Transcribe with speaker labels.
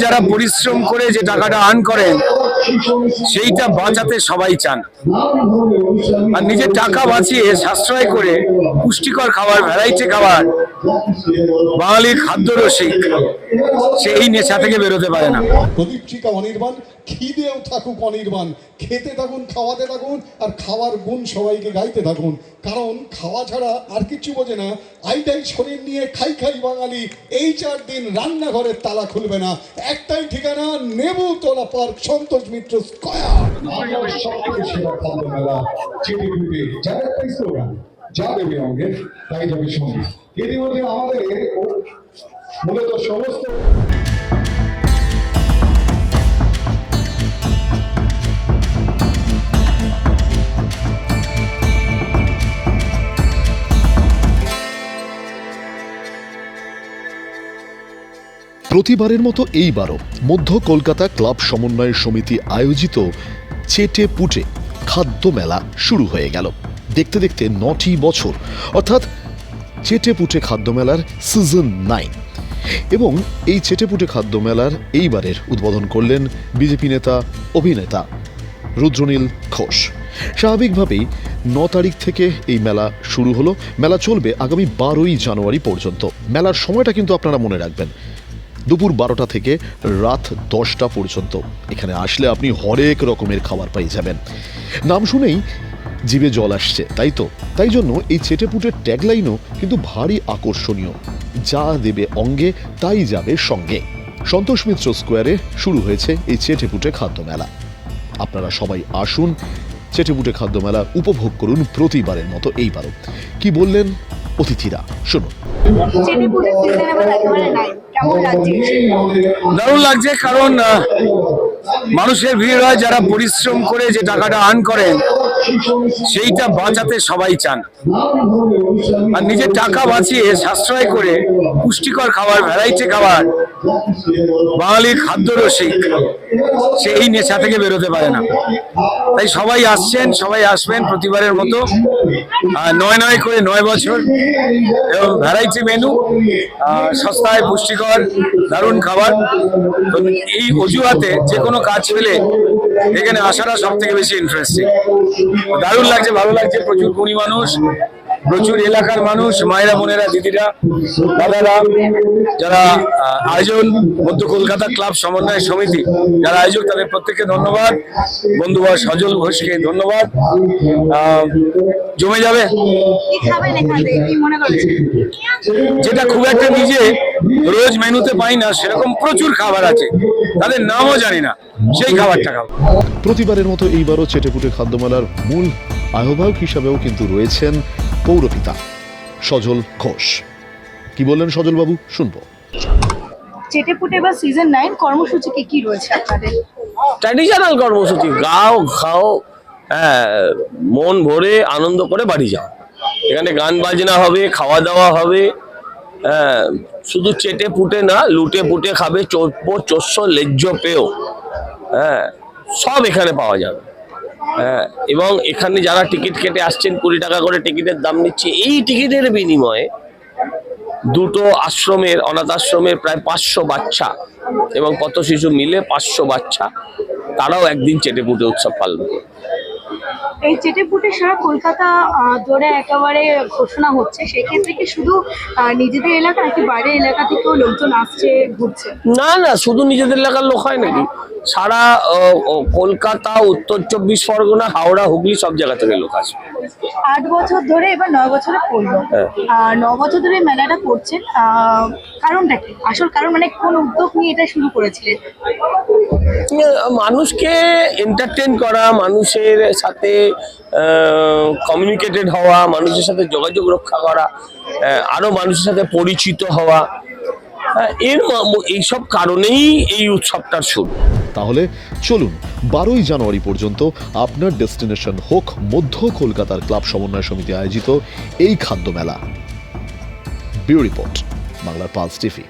Speaker 1: যারা পরিশ্রম করে যে টাকাটা আর্ন করেন সেইটা বাঁচাতে সবাই চান, আর নিজের টাকা বাঁচিয়ে সাশ্রয় করে পুষ্টিকর খাবার, ভ্যারাইটি খাবার, বাঙালির খাদ্য রসিক সেই নেশা থেকে বেরোতে পারে না।
Speaker 2: প্রদীপচিকা অনির্বাণ, খিদেও থাকুক অনির্বাণ, খেতে থাকুন, খাওয়াতে থাকুন, আর খাওয়ার গুণ সবাইকে গাইতে থাকুন, কারণ খাওয়া ছাড়া আর কিছু বোঝে না। আইটাই শরীর নিয়ে খাই খাই বাঙালি, এই 4 দিন রান্নাঘরের তালা খুলবে না। একটাই ঠিকানা, নেবুতলা পার্ক, সন্তোষ মিত্র স্কয়ার। সবথেকে সেরা খাদ্য মেলা চিটিপুটি, যার একটাই স্লোগান, যা দেবে অঙ্গে তাই যাবে সঙ্গে। ইতিমধ্যে আমাদের মূলত সমস্ত
Speaker 3: প্রতিবারের মতো এইবারও মধ্য কলকাতা ক্লাব সমন্বয় সমিতি আয়োজিত চেটে পুটে খাদ্য মেলা শুরু হয়ে গেল। দেখতে দেখতে 9টি বছর, অর্থাৎ চেটে পুটে খাদ্য মেলার সিজন 9। এবং এই চেটে পুটে খাদ্য মেলার এইবারের উদ্বোধন করলেন বিজেপি নেতা অভিনেতা রুদ্রনীল ঘোষ। স্বাভাবিকভাবেই 9 তারিখ থেকে এই মেলা শুরু হলো। মেলা চলবে আগামী 12ই জানুয়ারি পর্যন্ত। মেলার সময়টা কিন্তু আপনারা মনে রাখবেন, দুপুর 12টা থেকে রাত 10টা পর্যন্ত। এখানে আসলে আপনি হরেক রকমের খাবার পেয়ে যাবেন। নাম শুনেই জিভে জল আসছে, তাই তো? তাই জন্য এই চেটেপুটের ট্যাগলাইনও কিন্তু ভারী আকর্ষণীয়, যা দেবে অঙ্গে তাই যাবে সঙ্গে। সন্তোষ মিত্র স্কোয়ারে শুরু হয়েছে এই চেটেপুটে খাদ্য মেলা। আপনারা সবাই আসুন, চেটেপুটে খাদ্য মেলা উপভোগ করুন প্রতিবারের মতো এইবারও। কি বললেন অতিথিরা, শুনুন।
Speaker 1: দারুণ লাগছে, কারণ মানুষের ভিড় হয়, যারা পরিশ্রম করে যে টাকাটা আর্ন করেন সেইটা বাঁচাতে সবাই চান, আর নিজের টাকা বাঁচিয়ে সাশ্রয় করে পুষ্টিকর খাবার, ভ্যারাইটি খাবার, বাঙালির খাদ্য রসিক সেই নেশা থেকে বেরোতে পারে না। তাই সবাই আসছেন, সবাই আসবেন প্রতিবারের মতো। 9 করে 9 বছর, এবং ভ্যারাইটি মেনু, সস্তায় পুষ্টিকর দারুণ খাবার। এই অজুহাতে যে কোনো কাজ পেলে এখানে আসাটা সব থেকে বেশি ইন্টারেস্টিং। দারুণ লাগছে, ভালো লাগছে। প্রচুর গুণী মানুষ, প্রচুর এলাকার মানুষ, মায়েরা, বোনেরা, দিদিরা, দাদারা, যারা আয়োজন, মধ্য কলকাতা ক্লাব সমন্বয় সমিতি যারা আয়োজক, তাদের প্রত্যেককে ধন্যবাদ। বন্ধুবর সজল ঘোষকে ধন্যবাদ। জমে যাবে। যেটা খুব একটা নিজে রোজ মেনুতে পাই না, সেরকম প্রচুর খাবার আছে, তাদের নামও জানি না, সেই খাবারটা খাবো।
Speaker 3: প্রতিবারের মতো এইবারও চেটেপুটে খাদ্যমেলার মূল আহ্বায়ক হিসাবেও কিন্তু রয়েছেন পৌরপিতা সজল ঘোষ। কি বললেন সজল বাবু, শুনবো।
Speaker 4: চেটেপুটে বা সিজন 9 কর্মসূচি কি রয়েছে আপনাদের?
Speaker 5: ট্র্যাডিশনাল কর্মসূচি, গাও, খাও, মন ভরে আনন্দ করে বাড়ি যাও। এখানে গান বাজনা হবে, খাওয়া দাওয়া হবে। শুধু চেটে পুটে না, লুটে পুটে খাবে, চোপ্পো চোস্য লেজ্জ পেও, সব এখানে পাওয়া যাবে। এবং এখানে যারা টিকিট কেটে আসছেন, 20 টাকা করে টিকিটের দাম নিচ্ছে। এই টিকিটের বিনিময়ে দুটো আশ্রমের, অনাথ আশ্রমের প্রায় 500 বাচ্চা এবং কত শিশু মিলে 500 বাচ্চা, তারাও একদিন চেটেপুটে উৎসব পালন করে।
Speaker 4: এই চেটেপুটে সারা কলকাতা জুড়ে একেবারে ঘোষণা হচ্ছে, সেক্ষেত্রে কি শুধু নিজেদের এলাকা নাকি বাইরের এলাকা থেকেও লোকজন আসছে, ঘুরছে?
Speaker 5: না না, শুধু নিজেদের এলাকার লোক হয় নাকি? সারা কলকাতা, উত্তর 24 পরগনা, হাওড়া, হুগলি সব জায়গা থেকে লোক আসবে।
Speaker 4: 8 বছর ধরে, এবার 9 বছরে পড়লো। 9 বছর ধরে মেলাটা করছেন, কারণটা কি? আসল কারণ মানে কোন উদ্যোগ নিয়ে এটা শুরু করেছিলেন?
Speaker 5: মানুষকে এন্টারটেইন করা, মানুষের সাথে কমিউনিকেটেড হওয়া, মানুষের সাথে যোগাযোগ রক্ষা করা, আরো মানুষের সাথে পরিচিত হওয়া, এইসব কারণেই এই উৎসবটার শুরু।
Speaker 3: তাহলে চলুন 12ই জানুয়ারি পর্যন্ত আপনার ডেস্টিনেশন হোক মধ্য কলকাতার ক্লাব সমন্বয় সমিতি আয়োজিত এই খাদ্য মেলা। ব্যুরো রিপোর্ট, বাংলার পালস টিভি।